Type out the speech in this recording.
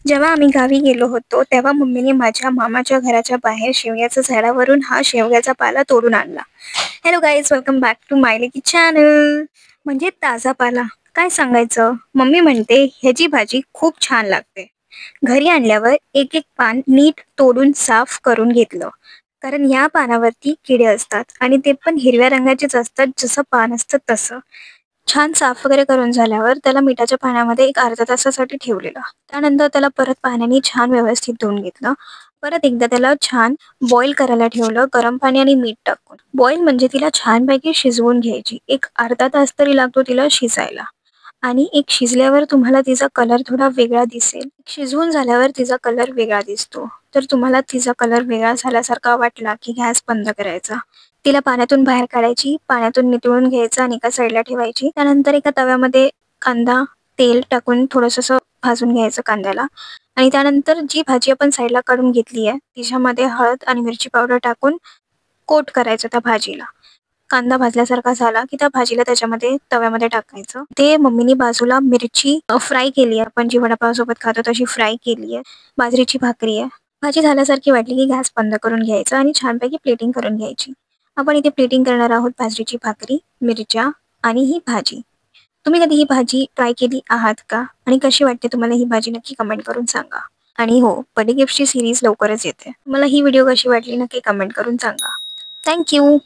जेव्हा आम्ही गावी गेलो होतो, तेव्हा मम्मीने माझ्या मामाच्या घराच्या बाहेर शेवग्याच्या झाडावरून हा शेवग्याचा पाला तोडून आणला. Hello guys, welcome back to my लेकी चॅनल. म्हणजे ताजा पाला, काय सांगायचं. मम्मी म्हणते ह्याची भाजी खूप छान लागते. घरी आणल्यावर एक एक पान नीट तोडून साफ करून घेतलं, कारण या पानावरती किडे असतात आणि ते पण हिरव्या रंगाचेच असतात, जसं पान असतं तसं. छान साफ वगैरे करून झाल्यावर त्याला मिठाच्या पाण्यामध्ये एक अर्ध्या तासासाठी ठेवलेलं. त्यानंतर त्याला परत पाण्याने छान व्यवस्थित धुवून घेतलं. परत एकदा त्याला छान बॉईल करायला ठेवलं, गरम पाणी आणि मीठ टाकून. बॉईल म्हणजे तिला छानपैकी शिजवून घ्यायची. एक अर्धा तास तरी लागतो तिला शिजायला. आणि एक शिजल्यावर तुम्हाला तिचा कलर थोडा वेगळा दिसेल. शिजवून झाल्यावर तिचा कलर वेगळा दिसतो. तर तुम्हाला तिचा कलर वेगळा झाल्यासारखा वाटला की गॅस बंद करायचा. तिला पाण्यातून बाहेर काढायची, पाण्यातून नितळून घ्यायचं आणि एका साईडला ठेवायची. त्यानंतर एका तव्यामध्ये कांदा, तेल टाकून थोडंसं असं भाजून घ्यायचं कांद्याला. आणि त्यानंतर जी भाजी आपण साईडला काढून घेतली आहे, तिच्यामध्ये हळद आणि मिरची पावडर टाकून कोट करायचं त्या भाजीला. कांदा भाजल्यासारखा झाला की त्या भाजीला त्याच्यामध्ये तव्यामध्ये टाकायचं. ते मम्मीने बाजूला मिरची फ्राय केली आहे, आपण जी वडापावसोबत खातो तशी फ्राय केली आहे. बाजरीची भाकरी आहे. भाजी झाल्यासारखी वाटली की गॅस बंद करून घ्यायचा आणि छानपैकी प्लेटिंग करून घ्यायची. आपण इथे प्लेटिंग करणार आहोत बाजरीची भाकरी, मिरच्या आणि ही भाजी. तुम्ही कधी ही भाजी ट्राय केली आहात का? आणि कशी वाटते तुम्हाला ही भाजी, नक्की कमेंट करून सांगा. आणि हो, बडी गिफ्टची सिरीज लवकरच येते. मला ही व्हिडिओ कशी वाटली नक्की कमेंट करून सांगा. थँक्यू.